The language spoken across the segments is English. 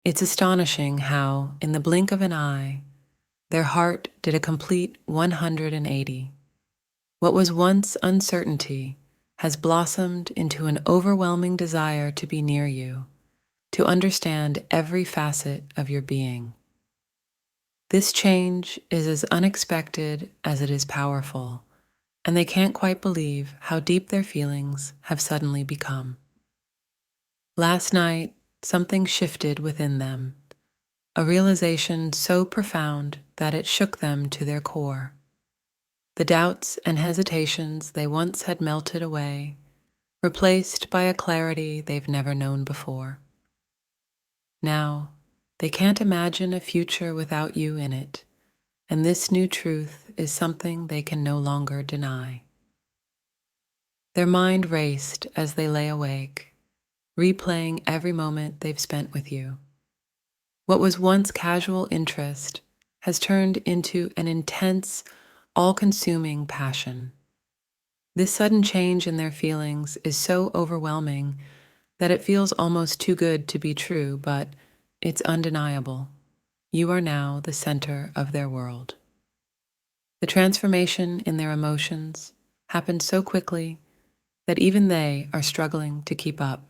It's astonishing how, in the blink of an eye, their heart did a complete 180. What was once uncertainty has blossomed into an overwhelming desire to be near you, to understand every facet of your being. This change is as unexpected as it is powerful, and they can't quite believe how deep their feelings have suddenly become. Last night, something shifted within them, a realization so profound that it shook them to their core. The doubts and hesitations they once had melted away, replaced by a clarity they've never known before. Now, they can't imagine a future without you in it, and this new truth is something they can no longer deny. Their mind raced as they lay awake, replaying every moment they've spent with you. What was once casual interest has turned into an intense, all-consuming passion. This sudden change in their feelings is so overwhelming that it feels almost too good to be true, but it's undeniable. You are now the center of their world. The transformation in their emotions happened so quickly that even they are struggling to keep up.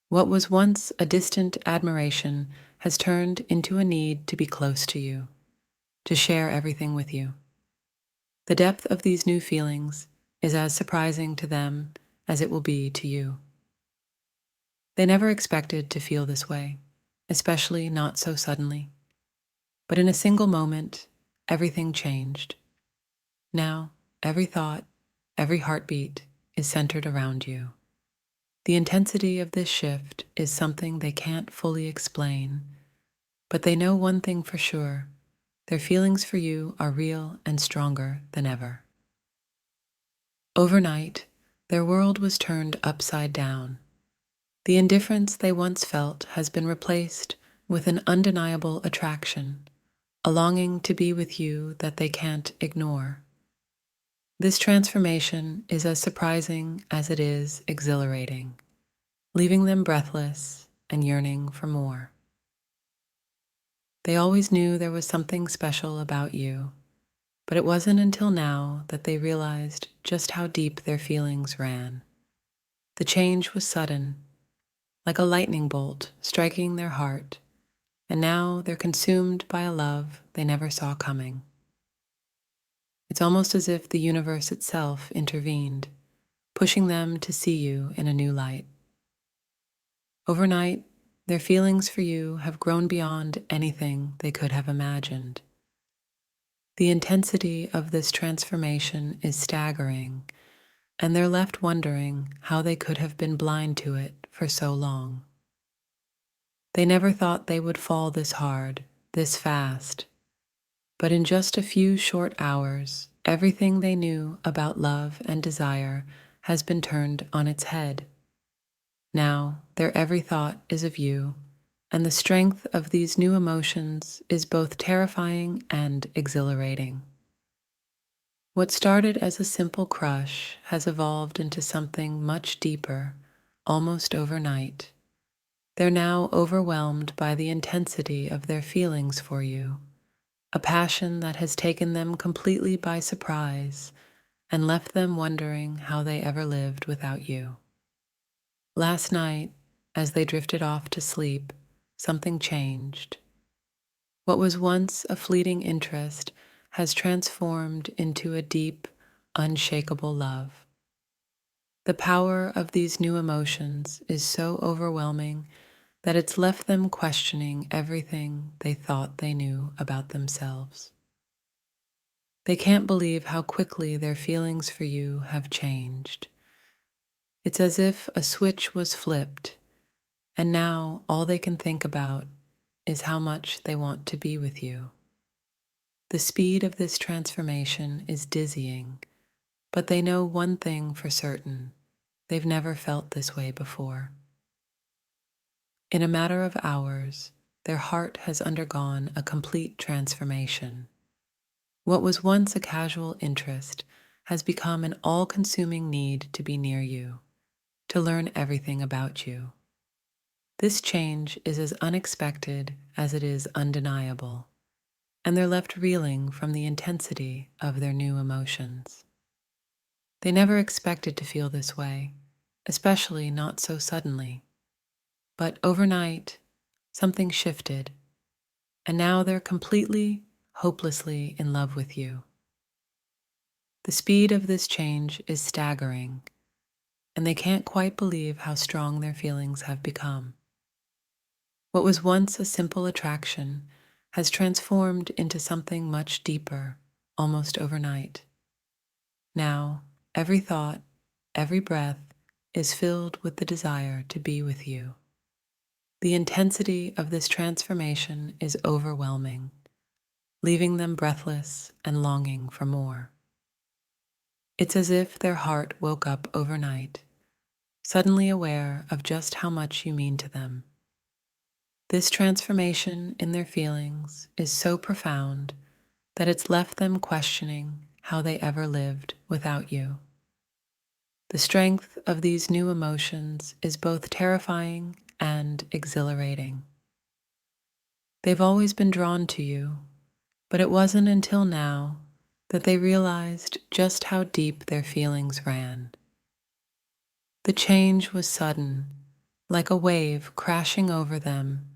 What was once a distant admiration has turned into a need to be close to you, to share everything with you. The depth of these new feelings is as surprising to them as it will be to you. They never expected to feel this way, especially not so suddenly. But in a single moment, everything changed. Now, every thought, every heartbeat is centered around you. The intensity of this shift is something they can't fully explain, but they know one thing for sure: their feelings for you are real and stronger than ever. Overnight, their world was turned upside down. The indifference they once felt has been replaced with an undeniable attraction, a longing to be with you that they can't ignore. This transformation is as surprising as it is exhilarating, leaving them breathless and yearning for more. They always knew there was something special about you, but it wasn't until now that they realized just how deep their feelings ran. The change was sudden, like a lightning bolt striking their heart, and now they're consumed by a love they never saw coming. It's almost as if the universe itself intervened, pushing them to see you in a new light. Overnight, their feelings for you have grown beyond anything they could have imagined. The intensity of this transformation is staggering, and they're left wondering how they could have been blind to it for so long. They never thought they would fall this hard, this fast, but in just a few short hours, everything they knew about love and desire has been turned on its head. Now, their every thought is of you, and the strength of these new emotions is both terrifying and exhilarating. What started as a simple crush has evolved into something much deeper, almost overnight. They're now overwhelmed by the intensity of their feelings for you, a passion that has taken them completely by surprise and left them wondering how they ever lived without you. Last night, as they drifted off to sleep, something changed. What was once a fleeting interest has transformed into a deep, unshakable love. The power of these new emotions is so overwhelming that it's left them questioning everything they thought they knew about themselves. They can't believe how quickly their feelings for you have changed. It's as if a switch was flipped, and now all they can think about is how much they want to be with you. The speed of this transformation is dizzying, but they know one thing for certain: they've never felt this way before. In a matter of hours, their heart has undergone a complete transformation. What was once a casual interest has become an all-consuming need to be near you, to learn everything about you. This change is as unexpected as it is undeniable, and they're left reeling from the intensity of their new emotions. They never expected to feel this way, especially not so suddenly. But overnight, something shifted, and now they're completely, hopelessly in love with you. The speed of this change is staggering, and they can't quite believe how strong their feelings have become. What was once a simple attraction has transformed into something much deeper, almost overnight. Now, every thought, every breath is filled with the desire to be with you. The intensity of this transformation is overwhelming, leaving them breathless and longing for more. It's as if their heart woke up overnight, suddenly aware of just how much you mean to them. This transformation in their feelings is so profound that it's left them questioning how they ever lived without you. The strength of these new emotions is both terrifying and exhilarating. They've always been drawn to you, but it wasn't until now that they realized just how deep their feelings ran. The change was sudden, like a wave crashing over them,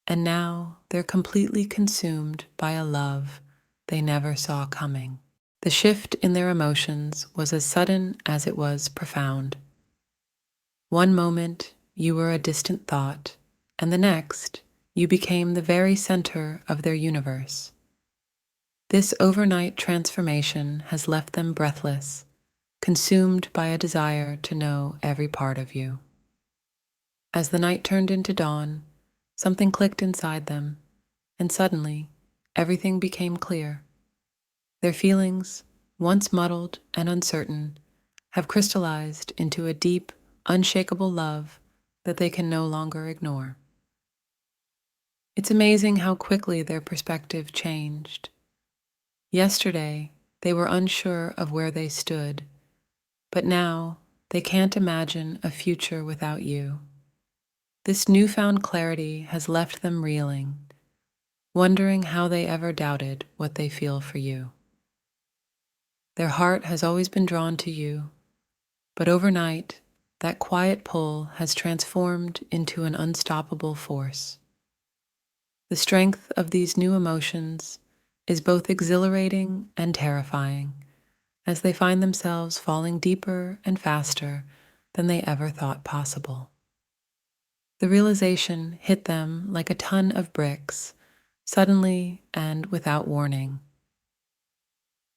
and now they're completely consumed by a love they never saw coming. The shift in their emotions was as sudden as it was profound. One moment, you were a distant thought, and the next, you became the very center of their universe. This overnight transformation has left them breathless, consumed by a desire to know every part of you. As the night turned into dawn, something clicked inside them, and suddenly, everything became clear. Their feelings, once muddled and uncertain, have crystallized into a deep, unshakable love that they can no longer ignore. It's amazing how quickly their perspective changed. Yesterday, they were unsure of where they stood, but now they can't imagine a future without you. This newfound clarity has left them reeling, wondering how they ever doubted what they feel for you. Their heart has always been drawn to you, but overnight, that quiet pull has transformed into an unstoppable force. The strength of these new emotions is both exhilarating and terrifying as they find themselves falling deeper and faster than they ever thought possible. The realization hit them like a ton of bricks, suddenly and without warning.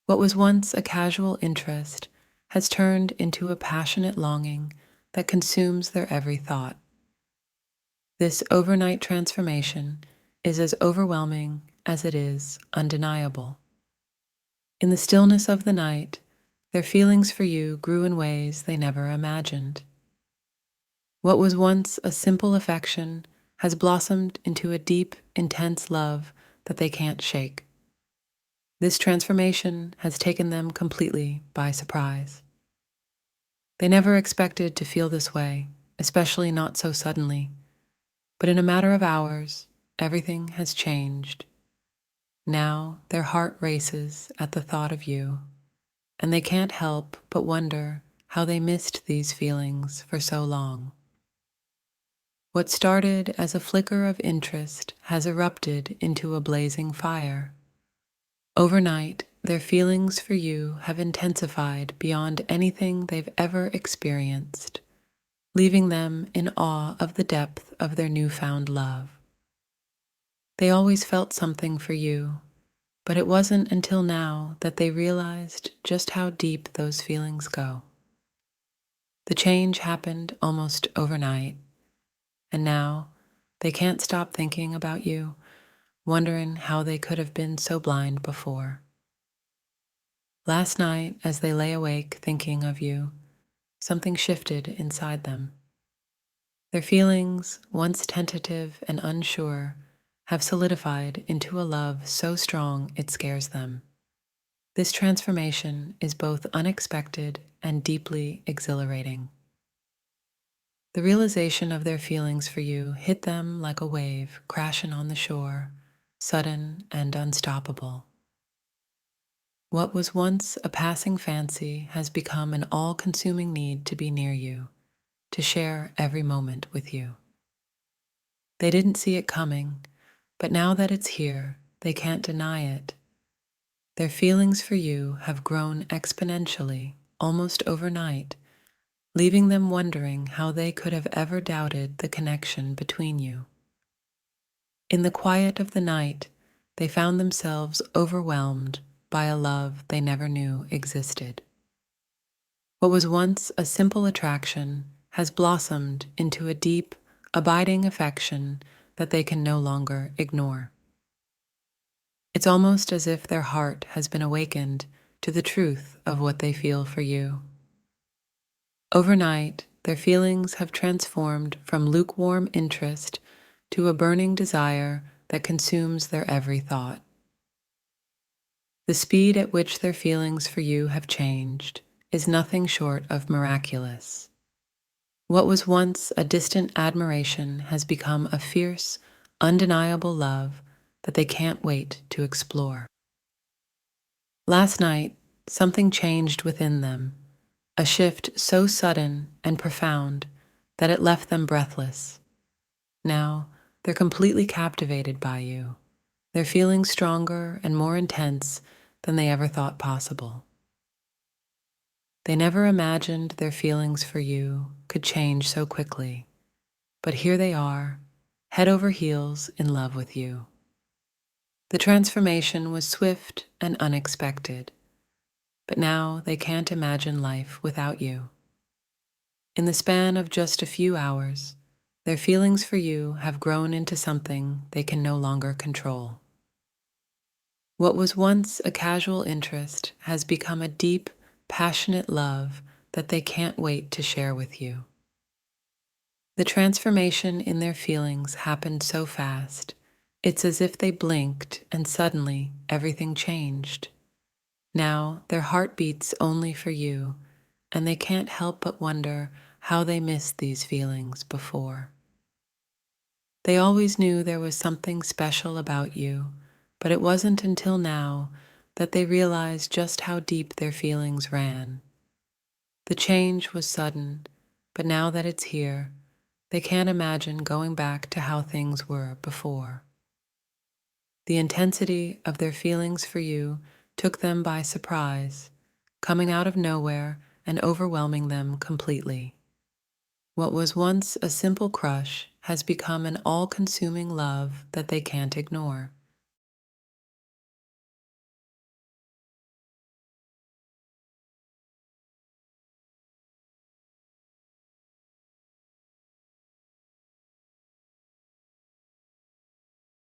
What was once a casual interest has turned into a passionate longing that consumes their every thought. This overnight transformation is as overwhelming as it is undeniable. In the stillness of the night, their feelings for you grew in ways they never imagined. What was once a simple affection has blossomed into a deep, intense love that they can't shake. This transformation has taken them completely by surprise. They never expected to feel this way, especially not so suddenly. But in a matter of hours, everything has changed. Now their heart races at the thought of you, and they can't help but wonder how they missed these feelings for so long. What started as a flicker of interest has erupted into a blazing fire. Overnight, their feelings for you have intensified beyond anything they've ever experienced, leaving them in awe of the depth of their newfound love. They always felt something for you, but it wasn't until now that they realized just how deep those feelings go. The change happened almost overnight, and now they can't stop thinking about you, wondering how they could have been so blind before. Last night, as they lay awake thinking of you, something shifted inside them. Their feelings, once tentative and unsure, have solidified into a love so strong it scares them. This transformation is both unexpected and deeply exhilarating. The realization of their feelings for you hit them like a wave crashing on the shore, sudden and unstoppable. What was once a passing fancy has become an all-consuming need to be near you, to share every moment with you. They didn't see it coming, but now that it's here, they can't deny it. Their feelings for you have grown exponentially, almost overnight, leaving them wondering how they could have ever doubted the connection between you. In the quiet of the night, they found themselves overwhelmed by a love they never knew existed. What was once a simple attraction has blossomed into a deep, abiding affection that they can no longer ignore. It's almost as if their heart has been awakened to the truth of what they feel for you. Overnight, their feelings have transformed from lukewarm interest to a burning desire that consumes their every thought. The speed at which their feelings for you have changed is nothing short of miraculous. What was once a distant admiration has become a fierce, undeniable love that they can't wait to explore. Last night, something changed within them, a shift so sudden and profound that it left them breathless. Now, they're completely captivated by you, their feelings stronger and more intense than they ever thought possible. They never imagined their feelings for you could change so quickly, but here they are, head over heels in love with you. The transformation was swift and unexpected, but now they can't imagine life without you. In the span of just a few hours, their feelings for you have grown into something they can no longer control. What was once a casual interest has become a deep, passionate love that they can't wait to share with you. The transformation in their feelings happened so fast, it's as if they blinked and suddenly everything changed. Now their heart beats only for you, and they can't help but wonder how they missed these feelings before. They always knew there was something special about you, but it wasn't until now that they realized just how deep their feelings ran. The change was sudden, but now that it's here, they can't imagine going back to how things were before. The intensity of their feelings for you took them by surprise, coming out of nowhere and overwhelming them completely. What was once a simple crush has become an all-consuming love that they can't ignore.